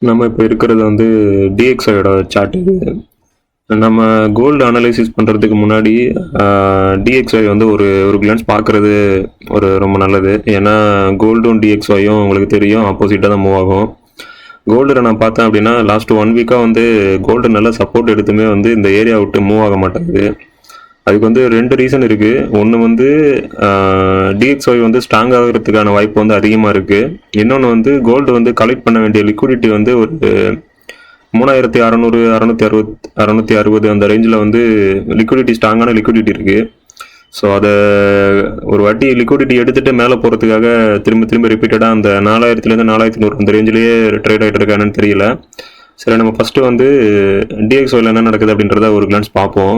நம்ம இப்போ இருக்கிறது வந்து டிஎக்ஸோட சார்ட் இது. நம்ம கோல்டு அனலைசிஸ் பண்ணுறதுக்கு முன்னாடி டிஎக்ஸ்ஒய் வந்து ஒரு ஒரு கிளான்ஸ் பார்க்குறது ரொம்ப நல்லது. ஏன்னா கோல்டும் டிஎக்ஸ்ஒயும் உங்களுக்கு தெரியும் ஆப்போசிட்டாக தான் மூவ் ஆகும். கோல்டில் நான் பார்த்தேன் அப்படின்னா லாஸ்ட் 1 வீக்காக வந்து கோல்டு நல்ல சப்போர்ட் எடுத்துமே வந்து இந்த ஏரியா விட்டு மூவ் ஆக மாட்டேங்குது. அதுக்கு வந்து 2 ரீசன் இருக்குது. ஒன்று வந்து டிஎக்ஸ்ஒய் வந்து ஸ்ட்ராங் ஆகிறதுக்கான வாய்ப்பு வந்து அதிகமாக இருக்குது. இன்னொன்று வந்து கோல்டு வந்து கலெக்ட் பண்ண வேண்டிய லிக்விடிட்டி வந்து ஒரு 3600 660 அந்த ரேஞ்சில் வந்து லிக்விடிட்டி ஸ்ட்ராங்கான லிக்விடிட்டி இருக்குது. ஸோ அதை ஒரு வாட்டி லிக்விடிட்டி எடுத்துகிட்டு மேலே போகிறதுக்காக திரும்ப ரிப்பீட்டடாக அந்த 4000 4100 அந்த ரேஞ்சிலேயே ட்ரேட் ஆகிட்டு இருக்கானு தெரியல. சரி, நம்ம ஃபஸ்ட்டு வந்து டிஎக்ஸ்ஒயில் என்ன நடக்குது அப்படின்றத ஒரு கிளான்ஸ் பார்ப்போம்.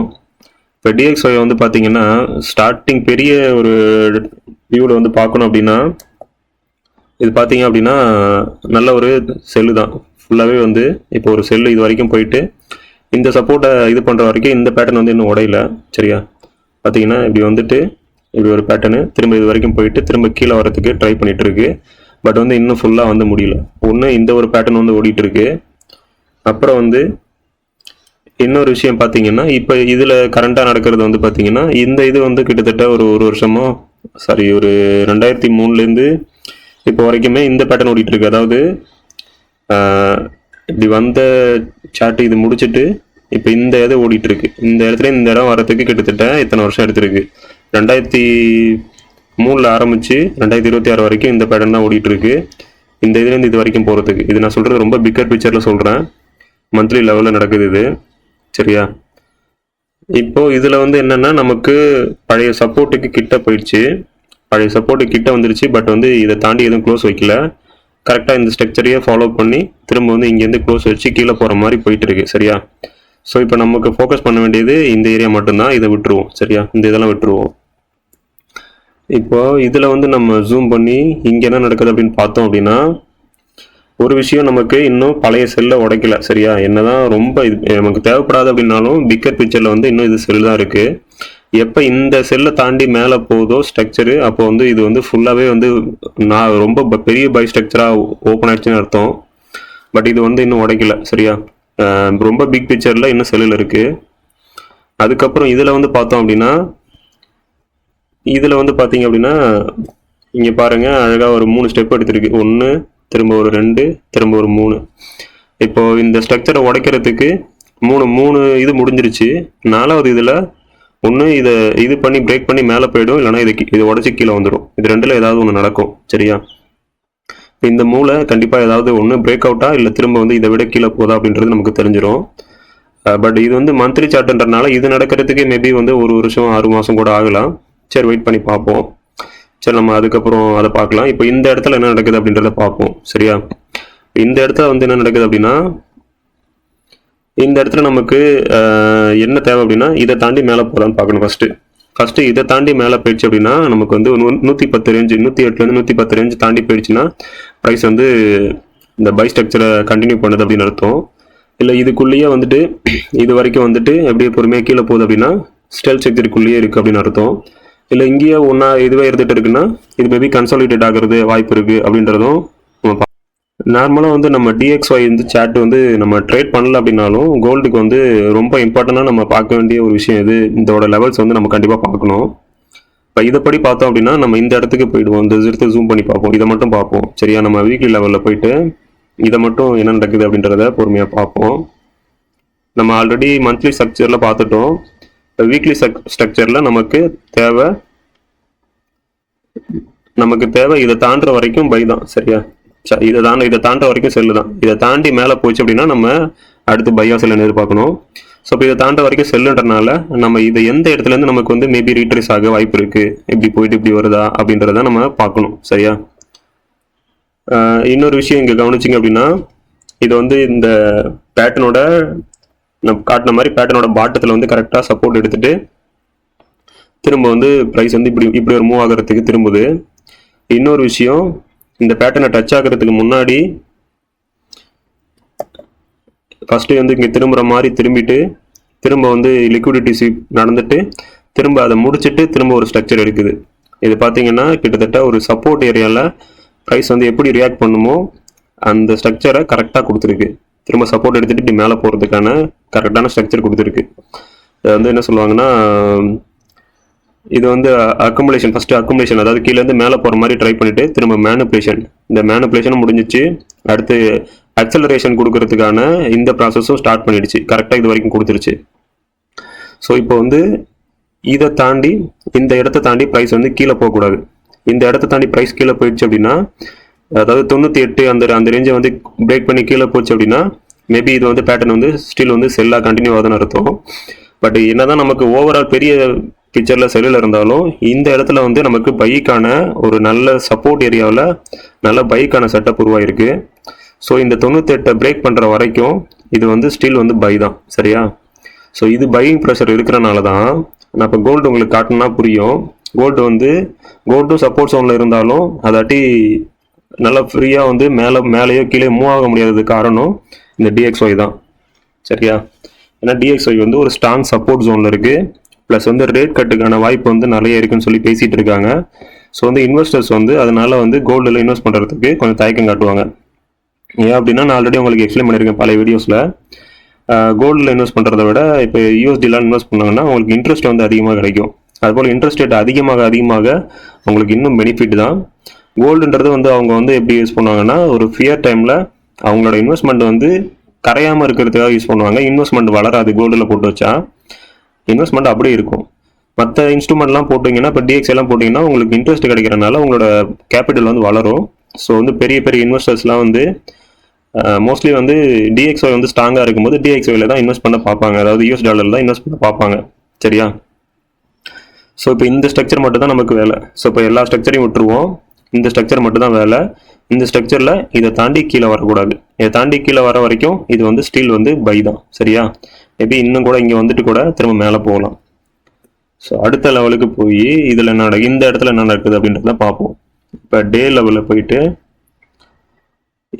இப்போ டிஎக்ஸ்ஒய் வந்து பார்த்தீங்கன்னா ஸ்டார்டிங் பெரிய ஒரு வியூவில் வந்து பார்க்கணும் அப்படின்னா இது பார்த்தீங்க அப்படின்னா நல்ல ஒரு செல்லு தான். ஃபுல்லாகவே வந்து இப்போ ஒரு செல்லு இது வரைக்கும் போயிட்டு இந்த சப்போர்ட்டை இது பண்ணுற வரைக்கும் இந்த பேட்டர்ன் வந்து இன்னும் உடையல. சரியா, பார்த்தீங்கன்னா இப்படி வந்துட்டு இப்படி ஒரு பேட்டர்னு திரும்ப இது வரைக்கும் போயிட்டு திரும்ப கீழே வரத்துக்கு ட்ரை பண்ணிட்டு இருக்கு. பட் வந்து இன்னும் ஃபுல்லாக வந்து முடியல. ஒன்று இந்த ஒரு பேட்டர்ன் வந்து ஓடிட்டு இருக்கு. அப்புறம் வந்து இன்னொரு விஷயம் பார்த்தீங்கன்னா இப்போ இதில் கரண்ட்டாக நடக்கிறது வந்து பார்த்தீங்கன்னா இந்த இது வந்து கிட்டத்தட்ட ஒரு வருஷமோ ஒரு 2003 இப்போ வரைக்குமே இந்த பேட்டர்ன் ஓடிட்டு இருக்கு. அதாவது இப்படி வந்த சார்ட் இது முடிச்சுட்டு இப்போ இந்த இது ஓடிட்டு இருக்கு. இந்த இடத்துல இந்த இடம் வரத்துக்கு கிட்டத்தட்ட இத்தனை வருஷம் எடுத்திருக்கு. 2003 ஆரம்பிச்சு 2026 வரைக்கும் இந்த பேட்டர்ன் தான் ஓடிட்டு இருக்கு. இந்த இதுலேருந்து இது வரைக்கும் போகிறதுக்கு இது நான் சொல்கிறது ரொம்ப பிக்கர் பிக்சரில் சொல்கிறேன். மந்த்லி லெவலில் நடக்குது இது. சரியா, இப்போ இதில் வந்து என்னென்னா நமக்கு பழைய சப்போர்ட்டுக்கு கிட்ட போயிடுச்சு. பழைய சப்போர்ட்டுக்கு கிட்ட வந்துருச்சு. பட் வந்து இதை தாண்டி எதுவும் க்ளோஸ் வைக்கல. கரெக்டாக இந்த ஸ்ட்ரக்சரையே ஃபாலோ பண்ணி திரும்ப வந்து இங்கேருந்து க்ளோஸ் வச்சு கீழே போகிற மாதிரி போயிட்டு இருக்கு. சரியா, ஸோ இப்போ நமக்கு ஃபோக்கஸ் பண்ண வேண்டியது இந்த ஏரியா மட்டும்தான். இதை விட்டுருவோம். சரியா, இந்த இதெல்லாம் விட்டுருவோம். இப்போ இதில் வந்து நம்ம ஜூம் பண்ணி இங்கே என்ன நடக்குது அப்படின்னு பார்த்தோம் அப்படின்னா ஒரு விஷயம் நமக்கு இன்னும் பழைய செல்லை உடைக்கல. சரியா, என்னதான் ரொம்ப இது நமக்கு தேவைப்படாது அப்படின்னாலும் பிக்கர் பிக்சரில் வந்து இன்னும் இது செல் தான் இருக்குது. எப்போ இந்த செல்லை தாண்டி மேலே போகுதோ ஸ்ட்ரக்சரு, அப்போ வந்து இது வந்து ஃபுல்லாகவே வந்து நான் ரொம்ப பெரிய பை ஸ்ட்ரக்சராக ஓப்பன் ஆயிடுச்சுன்னு அர்த்தம். பட் இது வந்து இன்னும் உடைக்கல. சரியா, ரொம்ப பிக் பிக்சரில் இன்னும் செல்லில் இருக்குது. அதுக்கப்புறம் இதில் வந்து பார்த்தோம் அப்படின்னா இதில் வந்து பார்த்தீங்க அப்படின்னா இங்கே பாருங்கள் அழகாக ஒரு 3 ஸ்டெப் எடுத்துருக்கு. 1 திரும்ப ஒரு 2 திரும்ப ஒரு 3. இப்போது இந்த ஸ்ட்ரக்சரை உடைக்கிறதுக்கு 3 இது முடிஞ்சிருச்சு. 4வது இதில் ஒன்று இது பண்ணி பிரேக் பண்ணி மேலே போயிடும், இல்லைனா இது உடச்சி கீழே வந்துடும். இது ரெண்டில் ஏதாவது ஒன்று நடக்கும். சரியா, இந்த மூளை கண்டிப்பாக ஏதாவது ஒன்று பிரேக் அவுட்டா இல்லை திரும்ப வந்து இதை விட கீழே போதா அப்படின்றது நமக்கு தெரிஞ்சிடும். பட் இது வந்து மந்த்லி சார்ட்ன்றனால இது நடக்கிறதுக்கே மேபி வந்து 1 வருஷம் 6 மாதம் கூட ஆகலாம். சரி, வெயிட் பண்ணி பார்ப்போம். சரி, நம்ம அதுக்கப்புறம் அதை பார்க்கலாம். இப்போ இந்த இடத்துல என்ன நடக்குது அப்படின்றத பார்ப்போம். சரியா, இந்த இடத்துல வந்து என்ன நடக்குது அப்படின்னா இந்த இடத்துல நமக்கு என்ன தேவை அப்படின்னா இதை தாண்டி மேலே போகலான்னு பார்க்கணும். ஃபஸ்ட்டு இதை தாண்டி மேலே போயிடுச்சு அப்படின்னா நமக்கு வந்து 110 ரேஞ்சு 108 110 ரேஞ்சு தாண்டி போயிடுச்சுன்னா ப்ரைஸ் வந்து இந்த பை ஸ்ட்ரக்சரை கண்டினியூ பண்ணுது அப்படின்னு அர்த்தம். இல்லை இதுக்குள்ளேயே வந்துட்டு இது வரைக்கும் வந்துட்டு எப்படியே பொறுமையாக கீழே போகுது அப்படின்னா ஸ்டெல் ஸ்ட்ரக்சருக்குள்ளேயே இருக்குது அப்படின்னு அர்த்தம். இல்லை இங்கேயே ஒன்றா இதுவே இருந்துகிட்டு இருக்குன்னா இது மேபி கன்சாலிடேட் ஆகிறது வாய்ப்பு இருக்குது அப்படின்றதும் நம்ம நார்மலாக வந்து நம்ம டிஎக்ஸ்ஒய் வந்து சார்ட் வந்து நம்ம ட்ரேட் பண்ணல அப்படின்னாலும் கோல்டுக்கு வந்து ரொம்ப இம்பார்ட்டண்டாக நம்ம பார்க்க வேண்டிய ஒரு விஷயம் இது. இதோட லெவல்ஸ் வந்து நம்ம கண்டிப்பாக பார்க்கணும். இப்போ இதைப்படி பார்த்தோம் அப்படின்னா நம்ம இந்த இடத்துக்கு போயிடுவோம். இந்த இடத்துக்கு ஜூம் பண்ணி பார்ப்போம். இதை மட்டும் பார்ப்போம். சரியா, நம்ம வீக்லி லெவலில் போயிட்டு இதை மட்டும் என்ன நடக்குது அப்படின்றத பொறுமையாக பார்ப்போம். நம்ம ஆல்ரெடி மந்த்லி ஸ்ட்ரக்சரில் பார்த்துட்டோம். வீக்லி ஸ்ட்ரக்சரில் நமக்கு தேவை இதை தாண்டுற வரைக்கும் பை தான். சரியா, இதை தாண்ட வரைக்கும் செல்லு தான். இதை தாண்டி மேலே போச்சு அப்படின்னா நம்ம அடுத்து பையா செல்லுன்னு எதிர்பார்க்கணும். ஸோ இப்போ இதை தாண்ட வரைக்கும் செல்லுன்றனால நம்ம இதை எந்த இடத்துலேருந்து நமக்கு வந்து மேபி ரீட்ரேஸ் ஆக வாய்ப்பு இருக்குது, இப்படி போயிட்டு இப்படி வருதா அப்படின்றத நம்ம பார்க்கணும். சரியா, இன்னொரு விஷயம் இங்கே கவனிச்சிங்க அப்படின்னா இது வந்து இந்த பேட்டர்னோட நம்ம காட்டின மாதிரி பேட்டர்னோட பாட்டத்தில் வந்து கரெக்டாக சப்போர்ட் எடுத்துகிட்டு திரும்ப வந்து ப்ரைஸ் வந்து இப்படி ஒரு மூவ் ஆகிறதுக்கு திரும்புது. இன்னொரு விஷயம், இந்த பேட்டர்னை டச் ஆகிறதுக்கு முன்னாடி ஃபஸ்ட்டு வந்து இங்கே திரும்புகிற மாதிரி திரும்பிட்டு திரும்ப வந்து லிக்விடிட்டி ஸ்வீப் நடந்துட்டு திரும்ப அதை முடிச்சுட்டு திரும்ப ஒரு ஸ்ட்ரக்சர் எடுக்குது. இது பார்த்தீங்கன்னா கிட்டத்தட்ட ஒரு சப்போர்ட் ஏரியாவில் ப்ரைஸ் வந்து எப்படி ரியாக்ட் பண்ணுமோ அந்த ஸ்ட்ரக்சரை கரெக்டாக கொடுத்துருக்கு. திரும்ப சப்போர்ட் எடுத்துகிட்டு இப்படி மேலே போகிறதுக்கான கரெக்டான ஸ்ட்ரக்சர் கொடுத்துருக்கு. அது வந்து என்ன சொல்லுவாங்கன்னா, இது வந்து அக்குமுலேஷன், ஃபஸ்ட்டு அக்குமுலேஷன், அதாவது கீழேருந்து மேலே போகிற மாதிரி ட்ரை பண்ணிவிட்டு திரும்ப மேனுப்புலேஷன், இந்த மேனுப்புலேஷனும் முடிஞ்சிச்சு. அடுத்து அக்சலரேஷன் கொடுக்கறதுக்கான இந்த ப்ராசஸும் ஸ்டார்ட் பண்ணிடுச்சு. கரெக்டாக இது வரைக்கும் கொடுத்துருச்சு. ஸோ இப்போ வந்து இதை தாண்டி இந்த இடத்த தாண்டி ப்ரைஸ் வந்து கீழே போகக்கூடாது. இந்த இடத்த தாண்டி ப்ரைஸ் கீழே போயிடுச்சு அப்படின்னா, அதாவது 98 அந்த ரேஞ்சை வந்து பிரேக் பண்ணி கீழே போச்சு அப்படின்னா மேபி இது வந்து பேட்டர்ன் வந்து ஸ்டில் வந்து செல்லாக கண்டினியூ ஆகுதுன்னு அர்த்தம். பட் என்னதான் நமக்கு ஓவரால் பெரிய பிக்சரில் செல்லில் இருந்தாலும் இந்த இடத்துல வந்து நமக்கு பைக்கான ஒரு நல்ல சப்போர்ட் ஏரியாவில் நல்ல பைக்கான செட்டப் உருவாயிருக்கு. ஸோ இந்த 98 பிரேக் பண்ணுற வரைக்கும் இது வந்து ஸ்டில் வந்து பை தான், சரியா? ஸோ இது பையிங் ப்ரெஷர் இருக்கிறனால தான் நான் இப்போ கோல்டு உங்களுக்கு காட்டினா புரியும். கோல்டும் சப்போர்ட் ஜோனில் இருந்தாலும் அதாட்டி நல்லா ஃப்ரீயாக வந்து மேலேயோ கீழே மூவ் ஆக முடியாதது காரணம் இந்த DXY தான், சரியா? ஏன்னா DXY வந்து ஒரு ஸ்ட்ராங் சப்போர்ட் ஜோனில் இருக்குது. ப்ளஸ் வந்து ரேட் கட்டுக்கான வாய்ப்பு வந்து நிறைய இருக்குன்னு சொல்லி பேசிகிட்டு இருக்காங்க. ஸோ வந்து இன்வெஸ்டர்ஸ் வந்து அதனால் வந்து கோல்டில் இன்வெஸ்ட் பண்ணுறதுக்கு கொஞ்சம் தயக்கம் காட்டுவாங்க. ஏன் அப்படின்னா நான் ஆல்ரெடி உங்களுக்கு எக்ஸ்பிளைன் பண்ணியிருக்கேன் பழைய வீடியோஸில். கோல்டில் இன்வெஸ்ட் பண்ணுறத விட இப்போ USDலாம் இன்வெஸ்ட் பண்ணாங்கன்னா உங்களுக்கு இன்ட்ரெஸ்ட் வந்து அதிகமாக கிடைக்கும். அதுபோல் இன்ட்ரெஸ்ட் ரேட் அதிகமாக அவங்களுக்கு இன்னும் பெனிஃபிட் தான். கோல்டுன்றது வந்து அவங்க வந்து எப்படி யூஸ் பண்ணுவாங்கன்னா, ஒரு ஃபியர் டைமில் அவங்களோட இன்வெஸ்ட்மெண்ட் வந்து கரையாமல் இருக்கிறதுக்காக யூஸ் பண்ணுவாங்க. இன்வெஸ்ட்மெண்ட் வளராது கோல்டில் போட்டு வச்சா, இன்வெஸ்ட்மெண்ட் அப்படியே இருக்கும். மற்ற இன்ஸ்ட்ருமெண்ட்லாம் போட்டிங்கன்னா, இப்போ DXY எல்லாம் போட்டிங்கன்னா உங்களுக்கு இன்ட்ரெஸ்ட் கிடைக்கிறனால உங்களோட கேபிட்டல் வந்து வளரும். ஸோ வந்து பெரிய இன்வெஸ்டர்ஸ்லாம் வந்து மோஸ்ட்லி வந்து DXY வந்து ஸ்ட்ராங்காக இருக்கும்போது DXYல தான் இன்வெஸ்ட் பண்ண பார்ப்பாங்க. அதாவது US டாலரில் தான் இன்வெஸ்ட் பண்ண பார்ப்பாங்க, சரியா? ஸோ இப்போ இந்த ஸ்ட்ரக்சர் மட்டும் தான் நமக்கு வேலை. ஸோ இப்போ எல்லா ஸ்ட்ரக்சரையும் விட்டுருவோம். இந்த ஸ்ட்ரக்சர் மட்டும் தான் வேலை. இந்த ஸ்ட்ரக்சரில் இதை தாண்டி கீழே வரக்கூடாது. இதை தாண்டி கீழே வர வரைக்கும் இது வந்து ஸ்டில் வந்து பை தான், சரியா? மேபி இன்னும் கூட இங்கே வந்துட்டு கூட திரும்ப மேலே போகலாம். ஸோ அடுத்த லெவலுக்கு போய் இதில் என்ன இந்த இடத்துல என்ன நடக்குது அப்படின்றத பார்ப்போம். இப்போ டே லெவலில் போயிட்டு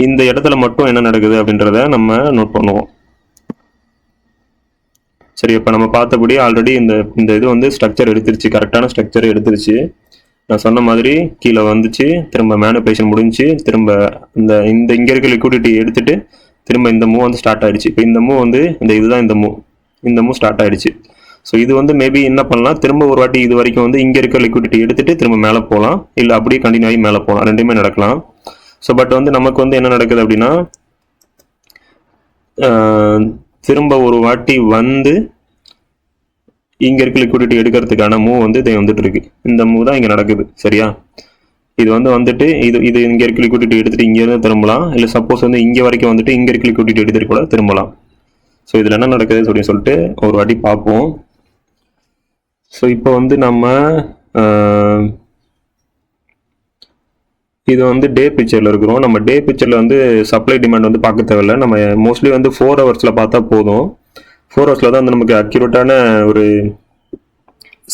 இந்த இடத்துல மட்டும் என்ன நடக்குது அப்படின்றத நம்ம நோட் பண்ணுவோம். சரி, இப்போ நம்ம பார்த்தபடி ஆல்ரெடி இந்த இது வந்து ஸ்ட்ரக்சர் எடுத்துருச்சு, கரெக்டான ஸ்ட்ரக்சர் எடுத்துருச்சு. நான் சொன்ன மாதிரி கீழே வந்துச்சு, திரும்ப மேனுப்புலேஷன் முடிஞ்சு, திரும்ப இங்கே இருக்க லிக்விடிட்டி எடுத்துட்டு திரும்ப இந்த மூவ் வந்து ஸ்டார்ட் ஆயிடுச்சு. இப்போ இந்த மூவ் வந்து இதுதான் இந்த மூவ் ஸ்டார்ட் ஆயிடுச்சு. ஸோ இது வந்து மேபி என்ன பண்ணலாம், திரும்ப ஒரு வாட்டி இது வரைக்கும் வந்து இங்கே இருக்க லிக்விடிட்டி எடுத்துட்டு திரும்ப மேலே போகலாம், இல்லை அப்படியே கண்டினியூ ஆகி மேலே போகலாம், ரெண்டுமே நடக்கலாம். ஸோ பட் வந்து நமக்கு வந்து என்ன நடக்குது அப்படின்னா, திரும்ப ஒரு வாட்டி வந்து இங்கே இருக்க லிக்விடிட்டி எடுக்கிறதுக்கான மூவ் வந்து இது வந்துட்டு இருக்கு. இந்த மூவ் தான் இங்கே நடக்குது, சரியா? இது வந்துட்டு இது இங்கே இருக்க லிக்விடிட்டி எடுத்துட்டு இங்கேருந்து திரும்பலாம், இல்லை சப்போஸ் வந்து இங்கே வரைக்கும் வந்துட்டு இங்கே இருக்க லிக்விடிட்டி எடுத்துட்டு கூட திரும்பலாம். ஸோ இதில் என்ன நடக்குது அப்படின்னு சொல்லிட்டு ஒரு வாட்டி பார்ப்போம். ஸோ இப்போ வந்து நம்ம இது வந்து டே பிக்சரில் இருக்கிறோம். நம்ம டே பிக்சரில் வந்து சப்ளை டிமாண்ட் வந்து பார்க்க தேவையில்லை. நம்ம மோஸ்ட்லி வந்து 4 ஹவர்ஸில் பார்த்தா போதும். 4 ஹவர்ஸில் தான் வந்து நமக்கு அக்யூரேட்டான ஒரு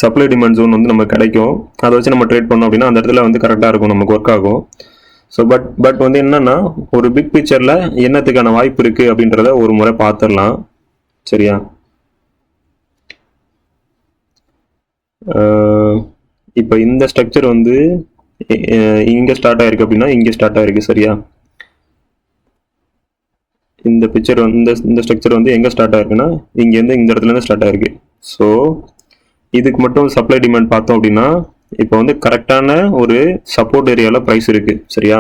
சப்ளை டிமாண்ட் ஜோன் வந்து நமக்கு கிடைக்கும். அதை வச்சு நம்ம ட்ரேட் பண்ணோம் அப்படின்னா அந்த இடத்துல வந்து கரெக்டாக இருக்கும், நமக்கு ஒர்க் ஆகும். ஸோ பட் வந்து என்னன்னா, ஒரு பிக் பிக்சரில் என்னத்துக்கான வாய்ப்பு இருக்குது அப்படின்றத ஒரு முறை பார்த்துடலாம், சரியா? இப்போ இந்த ஸ்ட்ரக்சர் வந்து இங்கே ஸ்டார்ட் ஆயிருக்கு அப்படின்னா இங்கே ஸ்டார்ட் ஆயிருக்கு, சரியா? இந்த பிக்சர் வந்து இந்த ஸ்ட்ரக்சர் வந்து எங்கே ஸ்டார்ட் ஆயிருக்குன்னா இங்கேருந்து இந்த இடத்துலேருந்து ஸ்டார்ட் ஆயிருக்கு. ஸோ இதுக்கு மட்டும் சப்ளை டிமாண்ட் பார்த்தோம் அப்படின்னா இப்போ வந்து கரெக்டான ஒரு சப்போர்ட் ஏரியாவில் ப்ரைஸ் இருக்குது, சரியா?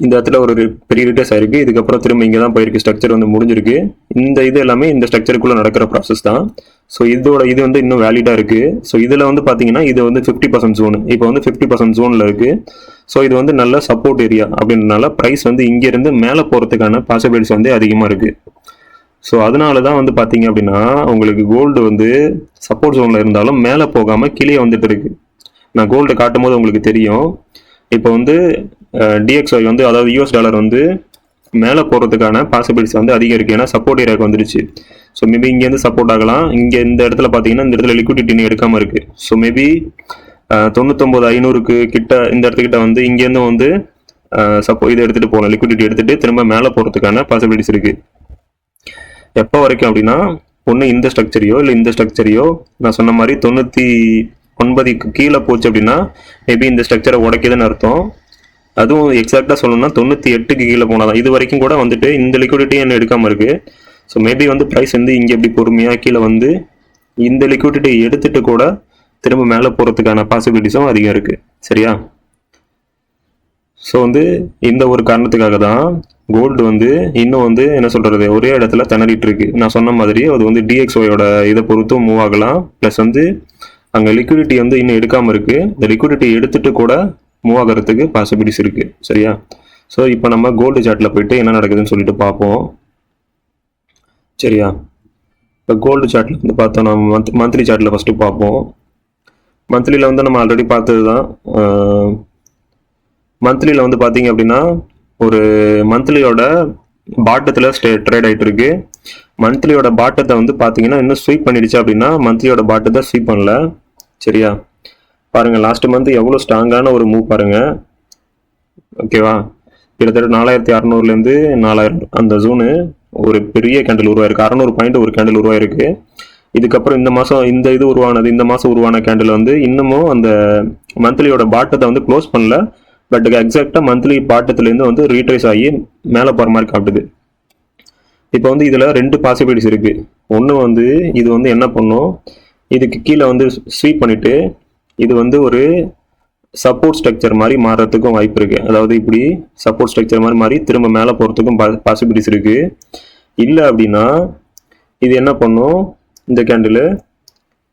இந்த இடத்துல ஒரு பெரிய ரிட்டர்ஸ் ஆயிருக்கு. இதுக்கப்புறம் திரும்ப இங்கே தான் போயிருக்கு, ஸ்ட்ரக்சர் வந்து முடிஞ்சிருக்கு. இது எல்லாமே இந்த ஸ்ட்ரக்சருக்குள்ளே நடக்கிற ப்ராசஸ் தான். ஸோ இது வந்து இன்னும் வேலிடாக இருக்குது. ஸோ இதில் வந்து பார்த்தீங்கன்னா இது வந்து 50% ஜோனு, இப்போ வந்து 50% ஜோனில் இருக்குது. ஸோ இது வந்து நல்ல சப்போர்ட் ஏரியா அப்படின்றனால ப்ரைஸ் வந்து இங்கேருந்து மேலே போகிறதுக்கான பாசிபிலிட்டிஸ் வந்து அதிகமாக இருக்குது. ஸோ அதனால தான் வந்து பார்த்தீங்க அப்படின்னா உங்களுக்கு கோல்டு வந்து சப்போர்ட் ஜோனில் இருந்தாலும் மேலே போகாமல் கீழே வந்துட்டு இருக்கு. நான் கோல்டு காட்டும் போது உங்களுக்கு தெரியும். இப்போ வந்து DXY வந்து அதாவது US டாலர் வந்து மேலே போகிறதுக்கான பாசிபிலிட்டிஸ் வந்து அதிகம் இருக்குது. ஏன்னா சப்போர்ட் ஏரியாவுக்கு வந்துருச்சு. ஸோ மேபி இங்கேருந்து சப்போர்ட் ஆகலாம். இங்கே இந்த இடத்துல பார்த்தீங்கன்னா இந்த இடத்துல லிக்விடிட்டி இன்னும் எடுக்காமல் இருக்குது. ஸோ மேபி 99,500 கிட்ட இந்த இடத்துக்கிட்ட வந்து இங்கேருந்து வந்து இதை எடுத்துகிட்டு போகலாம், லிக்விடிட்டி எடுத்துகிட்டு திரும்ப மேலே போகிறதுக்கான பாசிபிலிட்டிஸ் இருக்குது. எப்போ வரைக்கும் அப்படின்னா, ஒன்று இந்த ஸ்ட்ரக்சரையோ இல்லை இந்த ஸ்ட்ரக்சரையோ நான் சொன்ன மாதிரி 99 கீழே போச்சு அப்படின்னா மேபி இந்த ஸ்ட்ரக்சரை உடைக்குதுன்னு அர்த்தம். அதுவும் எக்ஸாக்டாக சொல்லணும்னா 98க்கு கீழே போனாதான். இது வரைக்கும் கூட வந்துட்டு இந்த லிக்விடிட்டி என்ன எடுக்காமல் இருக்குது. ஸோ மேபி வந்து ப்ரைஸ் வந்து இங்கே எப்படி பொறுமையாக கீழே வந்து இந்த லிக்விடிட்டி எடுத்துட்டு கூட திரும்ப மேலே போகிறதுக்கான பாசிபிலிட்டிஸும் அதிகம் இருக்குது. சரியா? ஸோ வந்து இந்த ஒரு காரணத்துக்காக தான் கோல்டு வந்து இன்னும் வந்து என்ன சொல்கிறது, ஒரே இடத்துல திணறிட்டு இருக்கு. நான் சொன்ன மாதிரி அது வந்து டிஎக்ஸ்ஒயோட இதை பொறுத்தும் மூவ் ஆகலாம். ப்ளஸ் வந்து அங்கே லிக்விடிட்டி வந்து இன்னும் எடுக்காமல் இருக்குது. இந்த லிக்விடிட்டி எடுத்துட்டு கூட மூவ் ஆகிறதுக்கு பாசிபிலிட்டிஸ் இருக்குது. சரியா? ஸோ இப்போ நம்ம கோல்டு சார்ட்டில் போயிட்டு என்ன நடக்குதுன்னு சொல்லிட்டு பார்ப்போம். சரியா? இப்போ கோல்டு சார்ட்டில் வந்து பார்த்தோம். நம்ம மந்த்லி சார்ட்டில் ஃபஸ்ட்டு பார்ப்போம். மந்த்லியில் வந்து நம்ம ஆல்ரெடி பார்த்தது தான். மந்த்லியில் வந்து பார்த்தீங்க அப்படின்னா ஒரு மந்த்லியோட பாட்டத்தில் ட்ரேட் ஆகிட்டு இருக்கு. மந்த்லியோட பாட்டத்தை வந்து பார்த்தீங்கன்னா இன்னும் ஸ்வீப் பண்ணிடுச்சு அப்படின்னா மந்த்லியோட பாட்டத்தை ஸ்வீப் பண்ணல. சரியா? பாருங்கள், லாஸ்ட் மந்த் எவ்வளோ ஸ்ட்ராங்கான ஒரு மூவ் பாருங்கள். ஓகேவா? கிட்டத்தட்ட 4600லேருந்து 4000 அந்த ஜோனு ஒரு பெரிய கேண்டில் உருவாயிருக்கு. 600 பாயிண்ட் ஒரு கேண்டில் உருவாயிருக்கு. இதுக்கப்புறம் இந்த மாதம் இந்த இது உருவானது, இந்த மாதம் உருவான கேண்டில் வந்து இன்னமும் அந்த மந்த்லியோட பாட்டத்தை வந்து க்ளோஸ் பண்ணல. பட் எக்ஸாக்டாக மந்த்லி பாட்டத்துலேருந்து வந்து ரீட்ரேஸ் ஆகி மேலே போகிற மாதிரி காட்டுது. இப்போ வந்து இதில் 2 பாசிபிலிட்டிஸ் இருக்குது. ஒன்று வந்து இது வந்து என்ன பண்ணும், இதுக்கு கீழே வந்து ஸ்வீப் பண்ணிவிட்டு இது வந்து ஒரு சப்போர்ட் ஸ்ட்ரக்சர் மாதிரி மாறுறதுக்கும் வாய்ப்பு இருக்குது. அதாவது இப்படி சப்போர்ட் ஸ்ட்ரக்சர் மாதிரி மாறி திரும்ப மேலே போகிறதுக்கும் பாசிபிலிட்டிஸ் இருக்குது. இல்லை அப்படின்னா இது என்ன பண்ணும், இந்த கேண்டில்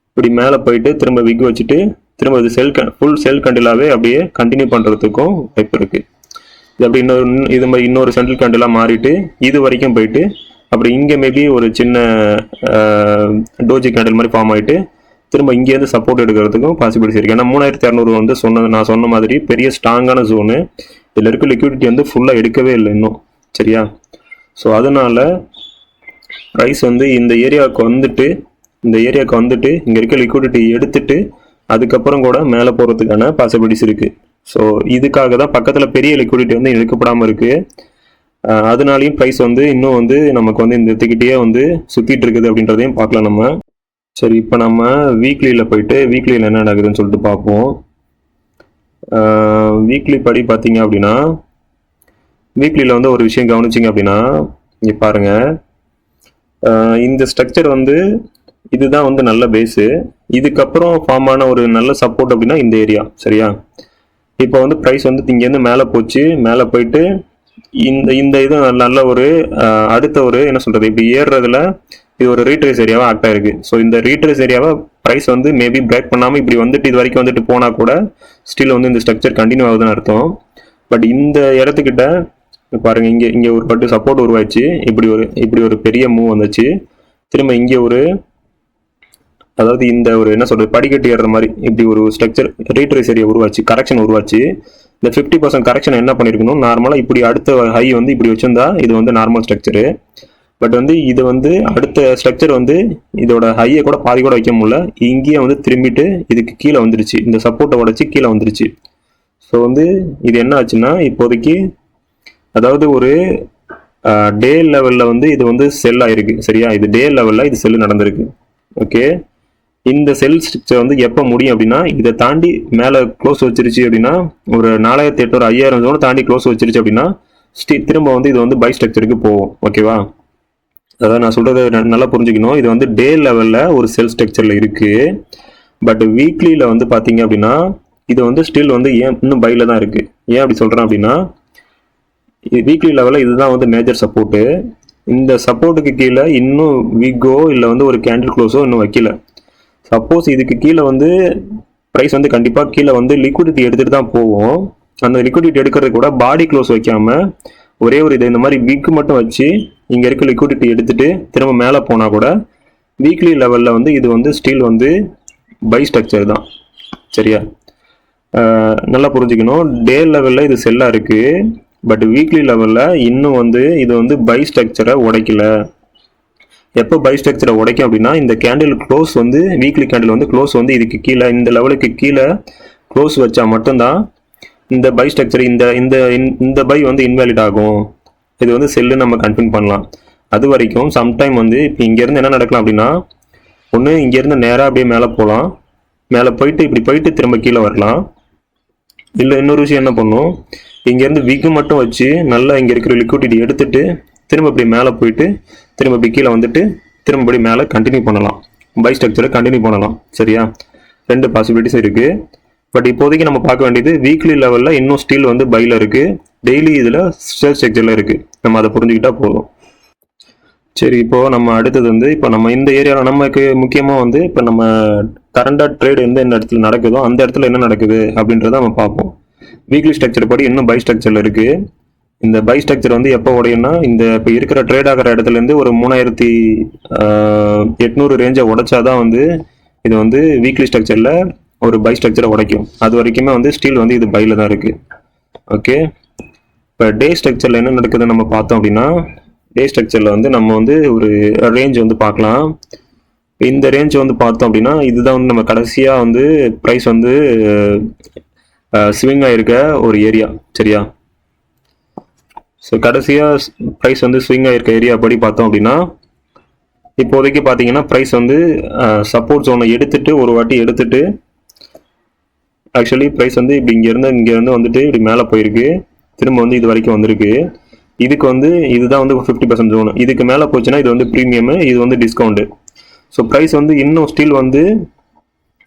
இப்படி மேலே போயிட்டு திரும்ப விக் வச்சுட்டு திரும்ப இது ஃபுல் செல் கேண்டிலாகவே அப்படியே கண்டினியூ பண்ணுறதுக்கும் வாய்ப்பு இருக்குது. இது அப்படி இது மாதிரி இன்னொரு சென்ட்ரல் கேண்டிலாக மாறிட்டு இது வரைக்கும் போயிட்டு அப்படி இங்கே மேபி ஒரு சின்ன டோஜி கேண்டில் மாதிரி ஃபார்ம் ஆகிட்டு திரும்ப இங்கேருந்து சப்போர்ட் எடுக்கிறதுக்கும் பாசிபிலிட்டிஸ் இருக்குது. ஏன்னா 3600 வந்து நான் சொன்ன மாதிரி பெரிய ஸ்ட்ராங்கான ஜோனு. இதில் இருக்க லிக்விடிட்டி வந்து ஃபுல்லாக எடுக்கவே இல்லை இன்னும். சரியா? ஸோ அதனால் ப்ரைஸ் வந்து இந்த ஏரியாவுக்கு வந்துட்டு இங்கே இருக்க லிக்விடிட்டி எடுத்துட்டு அதுக்கப்புறம் கூட மேலே போகிறதுக்கான பாசிபிலிட்டிஸ் இருக்குது. ஸோ இதுக்காக தான் பக்கத்தில் பெரிய லிக்விடிட்டி வந்து எடுக்கப்படாமல் இருக்குது. அதனாலையும் ப்ரைஸ் வந்து இன்னும் வந்து நமக்கு வந்து இந்த திக்கிட்டே வந்து சுற்றிட்டு இருக்குது அப்படின்றதையும் பார்க்கலாம் நம்ம. சரி, இப்போ நம்ம வீக்லியில் போயிட்டு வீக்லியில் என்ன நடக்குதுன்னு சொல்லிட்டு பார்ப்போம். வீக்லி படி பார்த்தீங்க அப்படின்னா வீக்லியில் வந்து ஒரு விஷயம் கவனிச்சிங்க அப்படின்னா இங்கே பாருங்கள், இந்த ஸ்ட்ரக்சர் வந்து இதுதான் வந்து நல்ல பேஸு. இதுக்கப்புறம் ஃபார்ம் ஆன ஒரு நல்ல சப்போர்ட் அப்படின்னா இந்த ஏரியா. சரியா? இப்போ வந்து ப்ரைஸ் வந்து இங்கேருந்து மேலே போச்சு. மேலே போயிட்டு இந்த இது நல்ல ஒரு அடுத்த ஒரு என்ன சொல்கிறது, இப்படி ஏறுறதுல இது ஒரு ரீட்ரேஸ் ஏரியாவாக ஆக்ட் ஆயிருக்கு. ஸோ இந்த ரீட்ரேஸ் ஏரியாவை ப்ரைஸ் வந்து மேபி பிரேக் பண்ணாமல் இப்படி வந்துட்டு இது வரைக்கும் வந்துட்டு போனால் கூட ஸ்டில் வந்து இந்த ஸ்ட்ரக்சர் கண்டினியூ ஆகுதுன்னு அர்த்தம். பட் இந்த இடத்துக்கிட்ட பாருங்கள், இங்கே ஒரு பட்டு சப்போர்ட் உருவாச்சு. இப்படி ஒரு பெரிய மூவ் வந்துச்சு. திரும்ப இங்கே ஒரு அதாவது இந்த ஒரு என்ன சொல்கிறது படிக்கட்டு ஏறுற மாதிரி இப்படி ஒரு ஸ்ட்ரக்சர் ரீட்ரேஸ் ஏரியா உருவாச்சு, கரெக்ஷன் உருவாச்சு. இந்த 50% கரெக்ஷன் என்ன பண்ணியிருக்கணும், நார்மலாக இப்படி அடுத்த ஹை வந்து இப்படி வச்சிருந்தா இது வந்து நார்மல் ஸ்ட்ரக்சரு. பட் வந்து இது வந்து அடுத்த ஸ்ட்ரக்சர் வந்து இதோட ஹையை கூட பாதி கூட வைக்க முடியல. இங்கேயே வந்து திரும்பிட்டு இதுக்கு கீழே வந்துருச்சு, இந்த சப்போர்ட்டை உடச்சி கீழே வந்துருச்சு. ஸோ வந்து இது என்ன ஆச்சுன்னா இப்போதைக்கு அதாவது ஒரு டே லெவலில் வந்து இது வந்து செல் ஆயிருக்கு. சரியா? இது டே லெவலில் இது செல் நடந்திருக்கு. ஓகே, இந்த செல் ஸ்ட்ரக்சர் வந்து எப்போ முடியும் அப்படின்னா இதை தாண்டி மேலே க்ளோஸ் வச்சிருச்சு அப்படின்னா ஒரு 4800 5000 ஜோனை தாண்டி க்ளோஸ் வச்சிருச்சு அப்படின்னா திரும்ப வந்து இது வந்து பை ஸ்ட்ரக்சருக்கு போகும். ஓகேவா? அதாவது நான் சொல்கிறது நல்லா புரிஞ்சுக்கணும். இது வந்து டே லெவலில் ஒரு செல் ஸ்ட்ரக்சரில் இருக்குது. பட் வீக்லியில் வந்து பார்த்தீங்க அப்படின்னா இது வந்து ஸ்டில் வந்து இன்னும் பையில் தான் இருக்குது. ஏன் அப்படி சொல்கிறேன் அப்படின்னா வீக்லி லெவலில் இதுதான் வந்து மேஜர் சப்போர்ட்டு. இந்த சப்போர்ட்டுக்கு கீழே இன்னும் விக்கோ இல்லை வந்து ஒரு கேண்டில் க்ளோஸோ இன்னும் வைக்கல. சப்போஸ் இதுக்கு கீழே வந்து ப்ரைஸ் வந்து கண்டிப்பாக கீழே வந்து லிக்விடிட்டி எடுத்துகிட்டு தான் போவோம். அந்த லிக்விடிட்டி எடுக்கிறது கூட பாடி க்ளோஸ் வைக்காமல் ஒரே ஒரு இது இந்த மாதிரி விக்கு மட்டும் வச்சு இங்கே இருக்க லிக்விடிட்டி எடுத்துகிட்டு திரும்ப மேலே போனால் கூட வீக்லி லெவலில் வந்து இது வந்து ஸ்டில் வந்து பை ஸ்ட்ரக்சர் தான். சரியா? நல்லா புரிஞ்சுக்கணும். டே லெவலில் இது செல்லாக இருக்குது. பட் வீக்லி லெவலில் இன்னும் வந்து இது வந்து பை ஸ்ட்ரக்சரை உடைக்கல. எப்போ பை ஸ்ட்ரக்சரை உடைக்கும் அப்படின்னா இந்த கேண்டில் க்ளோஸ் வந்து வீக்லி கேண்டில் வந்து க்ளோஸ் வந்து இதுக்கு கீழே இந்த லெவலுக்கு கீழே க்ளோஸ் வச்சா மட்டும்தான் இந்த பை ஸ்ட்ரக்சர் இந்த பை வந்து இன்வேலிட் ஆகும். இது வந்து செல்லுன்னு நம்ம கன்ஃபார்ம் பண்ணலாம். அது வரைக்கும் சம்டைம் வந்து இப்போ இங்கேருந்து என்ன நடக்கலாம் அப்படின்னா ஒன்று இங்கேருந்து நேராக அப்படியே மேலே போகலாம், மேலே போயிட்டு இப்படி போயிட்டு திரும்ப கீழே வரலாம். இல்லை இன்னொரு விஷயம் என்ன பண்ணும், இங்கேருந்து விக்கு மட்டும் வச்சு நல்லா இங்கே இருக்கிற லிக்விடிட்டி எடுத்துட்டு திரும்ப இப்படி மேலே போயிட்டு திரும்ப இப்படி கீழே வந்துட்டு திரும்பப்படி மேலே கண்டினியூ பண்ணலாம், பை ஸ்ட்ரக்சரை கண்டினியூ பண்ணலாம். சரியா, 2 பாசிபிலிட்டிஸ் இருக்குது. பட் இப்போதைக்கு நம்ம பார்க்க வேண்டியது வீக்லி லெவலில் இன்னும் ஸ்டில் வந்து பையில் இருக்குது, டெய்லி இதில் சேல் ஸ்ட்ரக்சரில் இருக்குது. நம்ம அதை புரிஞ்சுக்கிட்டா போதும். சரி, இப்போது நம்ம அடுத்தது வந்து இப்போ நம்ம இந்த ஏரியாவில் நமக்கு முக்கியமாக வந்து இப்போ நம்ம கரண்டாக ட்ரேடு எந்த இடத்துல நடக்குதோ அந்த இடத்துல என்ன நடக்குது அப்படின்றத நம்ம பார்ப்போம். வீக்லி ஸ்ட்ரக்சர் படி இன்னும் பை ஸ்ட்ரக்சரில் இருக்குது. இந்த பை ஸ்ட்ரக்சர் வந்து எப்போ உடையும்னா இந்த இப்போ இருக்கிற ட்ரேட் ஆகிற இடத்துலேருந்து ஒரு 3800 ரேஞ்சை உடைச்சாதான் வந்து இது வந்து வீக்லி ஸ்ட்ரக்சரில் ஒரு பை ஸ்ட்ரக்சரை உடைக்கும். அது வரைக்குமே வந்து ஸ்டில் வந்து இது பையில் தான் இருக்குது. ஓகே, இப்போ டே ஸ்ட்ரக்சரில் என்ன நடக்குதுன்னு நம்ம பார்த்தோம் அப்படின்னா டே ஸ்ட்ரக்சரில் வந்து நம்ம வந்து ஒரு ரேஞ்ச் வந்து பார்க்கலாம். இந்த ரேஞ்ச் வந்து பார்த்தோம் அப்படின்னா இதுதான் வந்து நம்ம கடைசியாக வந்து ப்ரைஸ் வந்து ஸ்விங் ஆகிருக்க ஒரு ஏரியா. சரியா, ஸோ கடைசியாக ப்ரைஸ் வந்து ஸ்விங் ஆகிருக்க ஏரியா படி பார்த்தோம் அப்படின்னா இப்போதைக்கு பார்த்தீங்கன்னா ப்ரைஸ் வந்து சப்போர்ட் ஜோனை எடுத்துட்டு ஒரு வாட்டி எடுத்துட்டு ஆக்சுவலி ப்ரைஸ் வந்து இப்படி இங்கேருந்து வந்துட்டு இப்படி மேலே போயிருக்கு, திரும்ப வந்து இது வரைக்கும் வந்திருக்கு. இதுக்கு வந்து இதுதான் வந்து 50% ஜோனு. இதுக்கு மேலே போச்சுன்னா இது வந்து ப்ரீமியமு, இது வந்து டிஸ்கவுண்ட்டு. ஸோ ப்ரைஸ் வந்து இன்னும் ஸ்டில் வந்து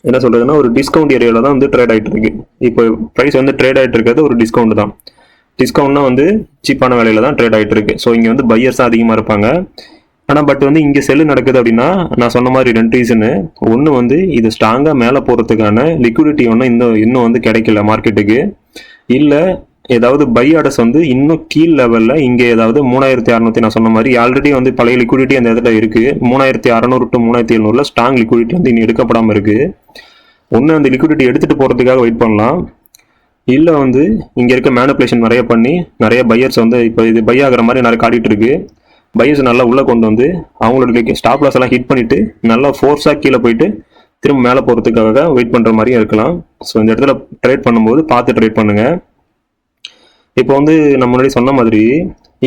என்ன சொல்கிறதுன்னா ஒரு டிஸ்கவுண்ட் ஏரியாவில் தான் வந்து ட்ரேட் ஆகிட்டு இருக்கு. இப்போ ப்ரைஸ் வந்து ட்ரேட் ஆகிட்டு இருக்கிறது ஒரு டிஸ்கவுண்ட் தான். டிஸ்கவுண்ட்னா வந்து சீப்பான விலையில தான் ட்ரேட் ஆகிட்டு இருக்கு. ஸோ இங்கே வந்து பையர்ஸ் தான் அதிகமாக இருப்பாங்க. ஆனால் பட் வந்து இங்கே செல்லு நடக்குது அப்படின்னா நான் சொன்ன மாதிரி 2 ரீசனு. ஒன்று வந்து இது ஸ்ட்ராங்காக மேலே போகிறதுக்கான லிக்விடிட்டி ஒன்று இன்னும் வந்து கிடைக்கல மார்க்கெட்டுக்கு. இல்லை ஏதாவது பை ஆர்டர்ஸ் வந்து இன்னும் கீழ் லெவலில் இங்கே ஏதாவது 3600 நான் சொன்ன மாதிரி ஆல்ரெடி வந்து பழைய லிக்விடிட்டி அந்த இடத்துல இருக்குது. 3600 to 3700 ஸ்ட்ராங் லிக்விடிட்டி வந்து இன்னும் எடுக்கப்படாமல் இருக்குது. ஒன்று அந்த லிக்விடிட்டி எடுத்துகிட்டு போகிறதுக்காக வெயிட் பண்ணலாம், இல்லை வந்து இங்கே இருக்க மேனிப்புலேஷன் நிறைய பண்ணி நிறைய பையர்ஸ் வந்து இப்போ இது பை ஆகிற மாதிரி நிறைய காட்டிகிட்டு இருக்கு. பையர்ஸ் நல்லா உள்ளே கொண்டு வந்து அவங்களோட ஸ்டாப் லாஸ் எல்லாம் ஹிட் பண்ணிவிட்டு நல்லா ஃபோர்ஸாக கீழே போயிட்டு திரும்ப மேலே போகிறதுக்காக வெயிட் பண்ணுற மாதிரியும் இருக்கலாம். ஸோ இந்த இடத்துல ட்ரேட் பண்ணும்போது பார்த்து ட்ரேட் பண்ணுங்கள். இப்போ வந்து நம்ம முன்னாடி சொன்ன மாதிரி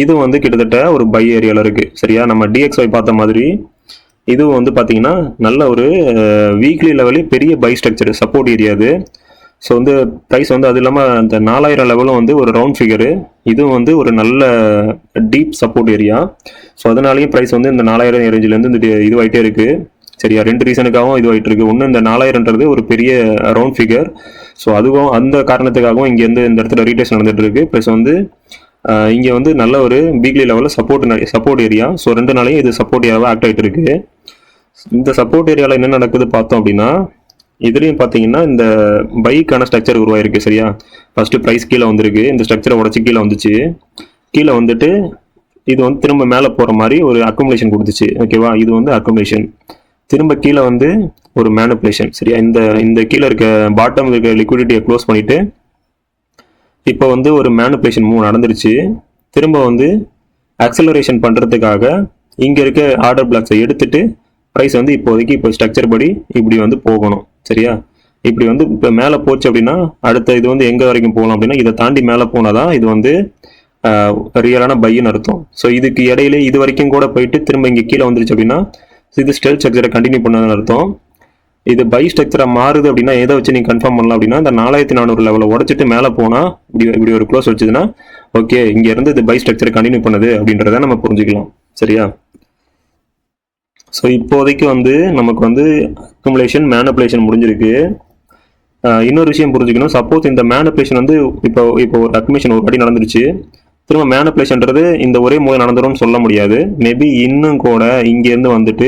இது வந்து கிட்டத்தட்ட ஒரு பை ஏரியாவில் இருக்குது. சரியா, நம்ம DXY பார்த்த மாதிரி இதுவும் வந்து பார்த்தீங்கன்னா நல்ல ஒரு வீக்லி லெவலே பெரிய பை ஸ்ட்ரக்சர் சப்போர்ட் ஏரியா அது. ஸோ வந்து ப்ரைஸ் வந்து அது இல்லாமல் அந்த 4000 லெவலும் வந்து ஒரு ரவுண்ட் ஃபிகரு, இதுவும் வந்து ஒரு நல்ல டீப் சப்போர்ட் ஏரியா. ஸோ அதனாலேயும் ப்ரைஸ் வந்து இந்த 4000 ரேஞ்சிலேருந்து இந்த இதுவாகிட்டே இருக்குது. சரியா, 2 ரீசனுக்காகவும் இதுவாகிட்டு இருக்கு. ஒன்று இந்த 4000ன்றது ஒரு பெரிய ரவுண்ட் ஃபிகர். ஸோ அதுவும் அந்த காரணத்துக்காகவும் இங்கேருந்து இந்த இடத்துல ரீடேஸ் நடந்துட்டு இருக்கு. ப்ளஸ் வந்து இங்கே வந்து நல்ல ஒரு வீக்லி லெவலில் சப்போர்ட் ஏரியா. ஸோ 2 நாளையும் இது சப்போர்ட் ஏரியாவாக ஆக்ட் ஆகிட்டு இருக்கு. இந்த சப்போர்ட் ஏரியாவில் என்ன நடக்குது பார்த்தோம் அப்படின்னா இதுலேயும் பார்த்தீங்கன்னா இந்த பைக்கான ஸ்ட்ரக்சர் உருவாயிருக்கு. சரியா, ஃபர்ஸ்ட் ப்ரைஸ் கீழே வந்திருக்கு, இந்த ஸ்ட்ரக்சரை உடச்சி கீழே வந்துச்சு. கீழே வந்துட்டு இது வந்து திரும்ப மேலே போகிற மாதிரி ஒரு அக்குமுலேஷன் கொடுத்துச்சு. ஓகேவா, இது வந்து அக்குமுலேஷன். திரும்ப கீழே வந்து ஒரு மேனிப்புலேஷன். சரியா, இந்த கீழே இருக்க பாட்டம் இருக்க லிக்விடிட்டியை க்ளோஸ் பண்ணிட்டு இப்போ வந்து ஒரு மேனிப்புலேஷன் மூவ் நடந்துருச்சு. திரும்ப வந்து அக்சலரேஷன் பண்ணுறதுக்காக இங்கே இருக்க ஆர்டர் பிளாக்ஸை எடுத்துட்டு ப்ரைஸ் வந்து இப்போ ஸ்ட்ரக்சர் படி இப்படி வந்து போகணும். சரியா, இப்படி வந்து இப்போ மேலே போச்சு அப்படின்னா அடுத்த இது வந்து எங்கே வரைக்கும் போகலாம் அப்படின்னா இதை தாண்டி மேலே போனாதான் இது வந்து ரியலான பைன்னு அர்த்தம். ஸோ இதுக்கு இடையில இது வரைக்கும் கூட போயிட்டு திரும்ப இங்கே கீழே வந்துருச்சு அப்படின்னா இது ஸ்டெல் ஸ்ட்ரக்சரை கண்டினியூ பண்ணதுன்னு அர்த்தம். இது பை ஸ்ட்ரக்சரை மாறுது அப்படின்னா எதை வச்சு நீங்கள் கன்ஃபார்ம் பண்ணலாம் அப்படின்னா இந்த 4400 லெவலில் உடச்சிட்டு மேலே போனால் இப்படி ஒரு க்ளோஸ் வச்சுதுன்னா ஓகே இங்கேருந்து இது பை ஸ்ட்ரக்சரை கண்டினியூ பண்ணுது அப்படின்றத நம்ம புரிஞ்சுக்கலாம். சரியா, ஸோ இப்போதைக்கு வந்து நமக்கு வந்து அக்குமுலேஷன் மேனிப்புலேஷன் முடிஞ்சிருக்கு. இன்னொரு விஷயம் புரிஞ்சுக்கணும், சப்போஸ் இந்த மேனிப்புலேஷன் வந்து இப்போ ஒரு அக்குமுலேஷன் ஒரு வாட்டி நடந்துருச்சு, திரும்ப மேனிப்புலேஷன்றது இந்த ஒரே மூலம் நடந்துரும்னு சொல்ல முடியாது. மேபி இன்னும் கூட இங்கேருந்து வந்துட்டு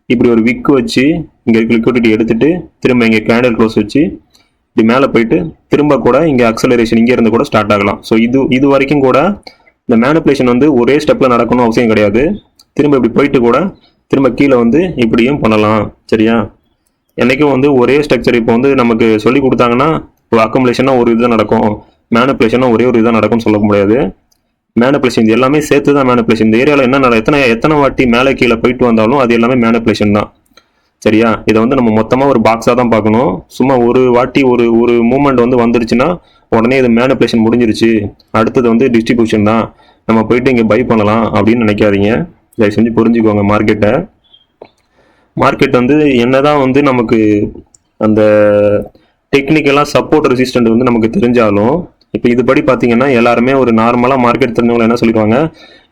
இப்படி ஒரு விக்கு வச்சு இங்கே லிக்விடிட்டி எடுத்துட்டு திரும்ப இங்கே கேண்டில் க்ளோஸ் வச்சு இப்படி மேலே போயிட்டு திரும்ப கூட இங்கே அக்சலரேஷன் இங்கே இருந்து கூட ஸ்டார்ட் ஆகலாம். ஸோ இது வரைக்கும் கூட இந்த மேனிப்புலேஷன் வந்து ஒரே ஸ்டெப்பில் நடக்கணும் அவசியம் கிடையாது. திரும்ப இப்படி போயிட்டு கூட திரும்ப கீழே வந்து இப்படியும் பண்ணலாம். சரியா, என்றைக்கும் வந்து ஒரே ஸ்ட்ரக்சர் இப்போ வந்து நமக்கு சொல்லி கொடுத்தாங்கன்னா அக்குமுலேஷனாக ஒரு இதுதான் நடக்கும், மேனிப்புலேஷனாக ஒரே ஒரு இதுதான் நடக்கும்னு சொல்ல முடியாது. மேனிப்புலேஷன் இது எல்லாமே சேர்த்து தான் மேனிப்புலேஷன். இந்த ஏரியாவில் என்ன எத்தனை வாட்டி மேலே கீழே போயிட்டு வந்தாலும் அது எல்லாமே மேனிப்புலேஷன் தான். சரியா, இதை வந்து நம்ம மொத்தமாக ஒரு பாக்ஸாக தான் பார்க்கணும். சும்மா ஒரு வாட்டி ஒரு மூமெண்ட் வந்து வந்துருச்சுன்னா உடனே இது மேனிப்புலேஷன் முடிஞ்சிருச்சு, அடுத்தது வந்து டிஸ்ட்ரிபியூஷன் தான், நம்ம போயிட்டு இங்கே பை பண்ணலாம் அப்படின்னு நினைக்காதீங்க. தயவு செஞ்சு புரிஞ்சுக்கோங்க. மார்க்கெட் வந்து என்னதான் வந்து நமக்கு அந்த டெக்னிக்கலாக சப்போர்ட் ரெசிஸ்டன்ட் வந்து நமக்கு தெரிஞ்சாலும் இப்போ இதுபடி பார்த்தீங்கன்னா எல்லாருமே ஒரு நார்மலாக மார்க்கெட் தெரிஞ்சவங்க என்ன சொல்லிடுவாங்க,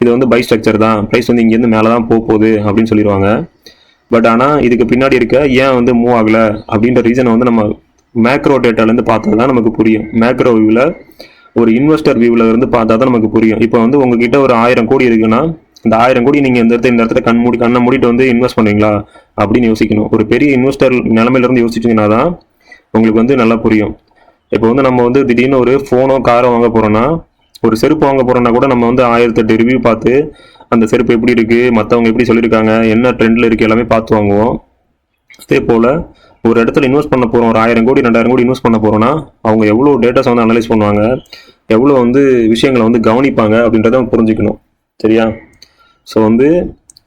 இது வந்து பை ஸ்ட்ரக்சர் தான், ப்ரைஸ் வந்து இங்கேருந்து மேலே தான் போகுது அப்படின்னு சொல்லிடுவாங்க. பட் ஆனால் இதுக்கு பின்னாடி இருக்க ஏன் வந்து மூவ் ஆகலை அப்படின்ற ரீசனை வந்து நம்ம மேக்ரோ டேட்டாலேருந்து பார்த்தா தான் நமக்கு புரியும். மேக்ரோ வியூவில் ஒரு இன்வெஸ்டர் வியூவில் இருந்து பார்த்தா தான் நமக்கு புரியும். இப்போ வந்து உங்ககிட்ட ஒரு 1000 கோடி இருக்குன்னா இந்த 1000 கோடி நீங்கள் இந்த இடத்துல கண்ணை மூடிட்டு வந்து இன்வெஸ்ட் பண்ணுவீங்களா அப்படின்னு யோசிக்கணும். ஒரு பெரிய இன்வெஸ்டர் நிலைமையிலேருந்து யோசிச்சிங்கன்னா தான் உங்களுக்கு வந்து நல்லா புரியும். இப்போ வந்து நம்ம வந்து திடீர்னு ஒரு ஃபோனோ காரோ வாங்க போகிறோன்னா, ஒரு செருப்பு வாங்க போகிறோன்னா கூட நம்ம வந்து 1008 ரிவ்யூ பார்த்து அந்த செருப்பு எப்படி இருக்குது, மற்றவங்க எப்படி சொல்லியிருக்காங்க, என்ன ட்ரெண்டில் இருக்குது எல்லாமே பார்த்து வாங்குவோம். அதே போல் ஒரு இடத்துல இன்வெஸ்ட் பண்ண போகிறோம், ஒரு 1000 கோடி 2000 கோடி இன்வெஸ்ட் பண்ண போகிறோன்னா அவங்க எவ்வளோ டேட்டாஸ் வந்து அனலைஸ் பண்ணுவாங்க, எவ்வளோ வந்து விஷயங்களை வந்து கவனிப்பாங்க அப்படின்றத புரிஞ்சுக்கணும். சரியா? ஸோ வந்து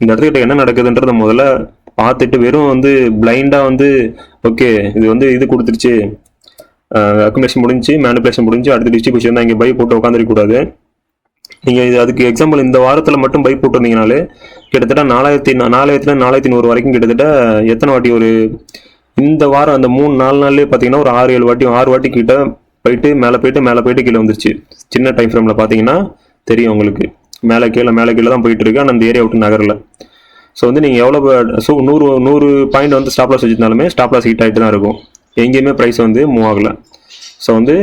இந்த இடத்துக்கிட்ட என்ன நடக்குதுன்றத முதல்ல பார்த்துட்டு வெறும் வந்து பிளைண்டாக வந்து ஓகே இது வந்து இது கொடுத்துருச்சு, அக்குமுலேஷன் முடிஞ்சு, மேனிபுலேஷன் முடிஞ்சு, அடுத்த டிஸ்ட்ரிபியூஷன் தான் இங்கே பை போட்டு உட்காந்துருக்கக்கூடாது. நீங்கள் இது அதுக்கு எக்ஸாம்பிள் இந்த வாரத்தில் மட்டும் பை போட்டிருந்தீங்கனாலே கிட்டத்தட்ட 4100 வரைக்கும் கிட்டத்தட்ட எத்தனை வாட்டி ஒரு இந்த வாரம் அந்த 3-4 நாள்லேயே பார்த்தீங்கன்னா ஒரு 6 வாட்டி கிட்ட போயிட்டு மேலே போயிட்டு கீழே வந்துருச்சு. சின்ன டைம் ஃப்ரேமில் பார்த்தீங்கன்னா தெரியும் உங்களுக்கு, மேலே கீழே தான் போயிட்டு இருக்கு. ஆனால் அந்த ஏரியா விட்டு நகரில். ஸோ வந்து நீங்கள் எவ்வளோ 100 பாயிண்ட் வந்து ஸ்டாப் லாஸ் வச்சுருந்தாலுமே ஸ்டாப் லாஸ் ஹிட் ஆகிட்டு தான் இருக்கும். எங்கேயுமே ப்ரைஸ் வந்து மூவ் ஆகலை. ஸோ வந்து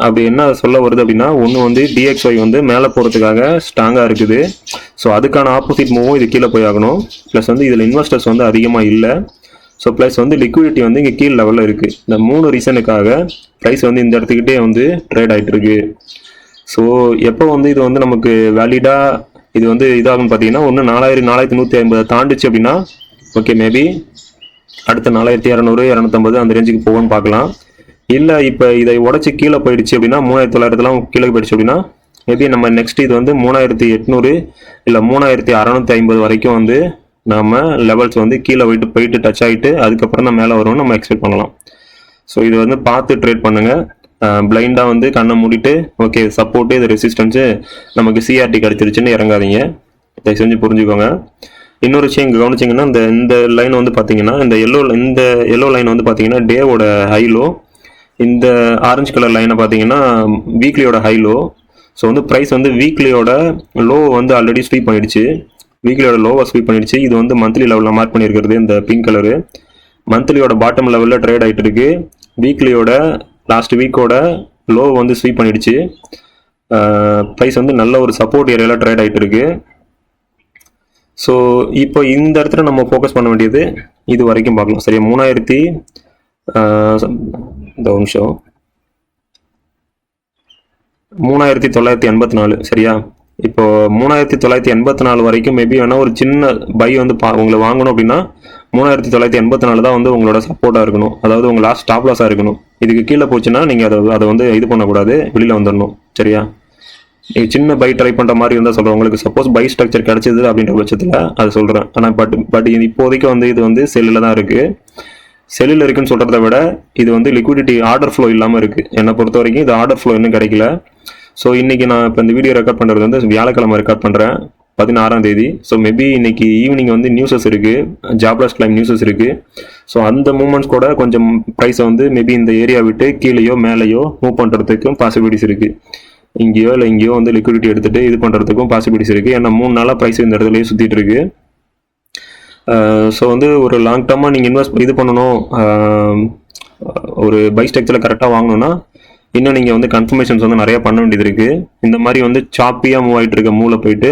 அப்படி என்ன சொல்ல வருது அப்படின்னா, ஒன்று வந்து DXY வந்து மேலே போகிறதுக்காக ஸ்ட்ராங்காக இருக்குது. ஸோ அதுக்கான ஆப்போசிட் மூவும் இது கீழே போய் ஆகணும். ப்ளஸ் வந்து இதில் இன்வெஸ்டர்ஸ் வந்து அதிகமாக இல்லை. ஸோ ப்ளஸ் வந்து லிக்விடிட்டி வந்து இங்கே கீழ் லெவலில் இருக்குது. இந்த 3 ரீசனுக்காக ப்ரைஸ் வந்து இந்த இடத்துக்கிட்டே வந்து ட்ரேட் ஆகிட்டு இருக்கு. ஸோ எப்போ வந்து இது வந்து நமக்கு வேலிடாக இது வந்து இதாகும்னு பார்த்தீங்கன்னா, ஒன்று 4150 தாண்டிச்சு அப்படின்னா ஓகே, மேபி அடுத்த 4200 250 அந்த ரேஞ்சுக்கு போகும்னு பார்க்கலாம். இல்லை இப்போ இதை உடச்சி கீழே போயிடுச்சு அப்படின்னா 3900 கீழே போயிடுச்சு அப்படின்னா மேபி நம்ம நெக்ஸ்ட் இது வந்து 3800 இல்லை 3650 வரைக்கும் வந்து நம்ம லெவல்ஸ் வந்து கீழே போயிட்டு டச் ஆகிட்டு அதுக்கப்புறம் தான் மேலே வரும்னு நம்ம எக்ஸ்பெக்ட் பண்ணலாம். ஸோ இது வந்து பார்த்து ட்ரேட் பண்ணுங்கள். பிளைண்டாக வந்து கண்ணை மூடிட்டு ஓகே சப்போர்ட்டு இது ரெசிஸ்டன்ஸு நமக்கு CRT கிடச்சிருச்சுன்னு இறங்காதீங்க. இதை செஞ்சு புரிஞ்சுக்கோங்க. இன்னொரு விஷயம் இங்கே கவனிச்சிங்கன்னா, இந்த லைன் வந்து பார்த்தீங்கன்னா இந்த எல்லோ லைன் வந்து பார்த்தீங்கன்னா டேவோட ஹைலோ, இந்த ஆரஞ்சு கலர் லைனை பார்த்தீங்கன்னா வீக்லியோட ஹைலோ. ஸோ வந்து ப்ரைஸ் வந்து வீக்லியோட லோ வந்து ஆல்ரெடி ஸ்வீப் பண்ணிடுச்சு. வீக்லியோட லோவை ஸ்வீப் பண்ணிடுச்சு. இது வந்து மந்த்லி லெவலில் மார்க் பண்ணியிருக்கிறது இந்த பிங்க் கலரு. மந்த்லியோட பாட்டம் லெவலில் ட்ரேட் ஆகிட்டு இருக்கு. வீக்லியோட லாஸ்ட் வீக்கோட லோ வந்து ஸ்வீப் பண்ணிடுச்சு. ப்ரைஸ் வந்து நல்ல ஒரு சப்போர்ட் ஏரியாவில் ட்ரேட் ஆகிட்டு இருக்கு. ஸோ இப்போ இந்த இடத்துல நம்ம ஃபோக்கஸ் பண்ண வேண்டியது இது வரைக்கும் பார்க்கலாம். சரியா? 3984. சரியா? இப்போ 3984 வரைக்கும் மேபி வேணால் ஒரு சின்ன பை வந்து உங்களை வாங்கணும் அப்படின்னா 3984 தான் வந்து உங்களோட சப்போர்ட்டாக இருக்கணும். அதாவது உங்கள் லாஸ்ட் ஸ்டாப் லாஸாக இருக்கணும். இதுக்கு கீழே போச்சுன்னா நீங்கள் அதை வந்து இது பண்ணக்கூடாது, வெளியில் வந்துடணும். சரியா? நீங்கள் சின்ன பை ட்ரை பண்ணுற மாதிரி இருந்தால் சொல்கிறேன். உங்களுக்கு சப்போஸ் பை ஸ்ட்ரக்சர் கிடச்சிது அப்படின்ற பட்சத்தில் அது சொல்கிறேன். ஆனால் பட் இப்போதைக்கு வந்து இது வந்து செல்லில் தான் இருக்குது. செல்லில் இருக்குன்னு சொல்கிறத விட இது வந்து லிக்விடிட்டி ஆர்டர் ஃப்ளோ இல்லாமல் இருக்குது. என்னை பொறுத்த வரைக்கும் இது ஆர்டர் ஃப்ளோ இன்னும் கிடைக்கல. ஸோ இன்றைக்கி நான் இப்போ இந்த வீடியோ ரெக்கார்ட் பண்ணுறது வந்து வியாழக்கிழமை ரெக்கார்ட் பண்ணுறேன், 16ஆம் தேதி. ஸோ மேபி இன்னைக்கு ஈவினிங் வந்து நியூஸஸ் இருக்குது, ஜாப்லெஸ் கிளைம் நியூஸஸ் இருக்குது. ஸோ அந்த மூமெண்ட்ஸ் கூட கொஞ்சம் ப்ரைஸை வந்து மேபி இந்த ஏரியா விட்டு கீழேயோ மேலேயோ மூவ் பண்ணுறதுக்கும் பாசிபிலிட்டிஸ் இருக்குது. இங்கேயோ இல்லை இங்கேயோ வந்து லிக்விடிட்டி எடுத்துகிட்டு இது பண்ணுறதுக்கும் பாசிபிலிட்டிஸ் இருக்குது. ஏன்னா 3 நாளாக ப்ரைஸ் இந்த இடத்துலையே சுற்றிட்டு இருக்கு. ஸோ வந்து ஒரு லாங் டர்மாக நீங்கள் இது பண்ணணும், ஒரு பை ஸ்ட்ரக்சரில் கரெக்டாக வாங்கணும்னா இன்னும் நீங்கள் வந்து கன்ஃபர்மேஷன்ஸ் வந்து நிறையா பண்ண வேண்டியது இருக்குது. இந்த மாதிரி வந்து சாப்பியாக மூவ் ஆகிட்டு இருக்க மூவில் போயிட்டு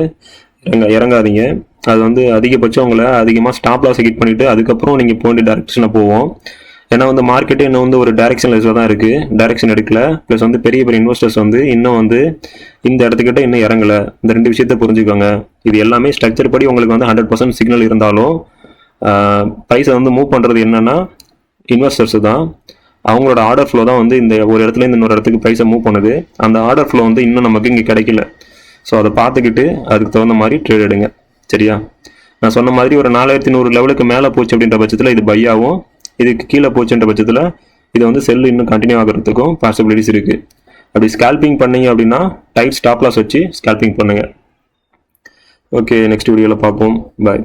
இறங்காதீங்க. அது வந்து அதிகபட்சம் உங்களை அதிகமாக ஸ்டாப் லாஸ் ஹிட் பண்ணிவிட்டு அதுக்கப்புறம் நீங்கள் போக வேண்டிய டேரக்ஷனில் போவோம். ஏன்னா வந்து மார்க்கெட்டு இன்னும் வந்து ஒரு டைரக்ஷன் லெஸ்ஸில் தான் இருக்குது, டைரக்ஷன் எடுக்கல. ப்ளஸ் வந்து பெரிய இன்வெஸ்டர்ஸ் வந்து இன்னும் வந்து இந்த இடத்துக்கிட்ட இன்னும் இறங்கலை. இந்த 2 விஷயத்த புரிஞ்சுக்கோங்க. இது எல்லாமே ஸ்ட்ரக்சர் படி உங்களுக்கு வந்து 100% சிக்னல் இருந்தாலும் ப்ரைஸை வந்து மூவ் பண்ணுறது என்னென்னா இன்வெஸ்டர்ஸ் தான். அவங்களோட ஆர்டர் ஃப்ளோ தான் வந்து இந்த ஒரு இடத்துல இருந்து இன்னொரு இடத்துக்கு ப்ரைஸை மூவ் பண்ணுது. அந்த ஆர்டர் ஃப்ளோ வந்து இன்னும் நமக்கு இங்கே கிடைக்கல. ஸோ அதை பார்த்துக்கிட்டு அதுக்கு தகுந்த மாதிரி ட்ரேட் எடுங்க. சரியா? நான் சொன்ன மாதிரி ஒரு 4100 லெவலுக்கு மேலே போச்சு அப்படின்ற பட்சத்தில் இது பை ஆகும். இதுக்கு கீழே போச்சுன்ற பட்சத்தில் இது வந்து செல்லு இன்னும் கண்டினியூ ஆகிறதுக்கும் பாசிபிலிட்டிஸ் இருக்குது. அப்படி ஸ்கேல்பிங் பண்ணீங்க அப்படின்னா டைட் ஸ்டாப் லாஸ் வச்சு ஸ்கேல்பிங் பண்ணுங்கள். ஓகே, நெக்ஸ்ட் வீடியோவில் பார்ப்போம். பாய்.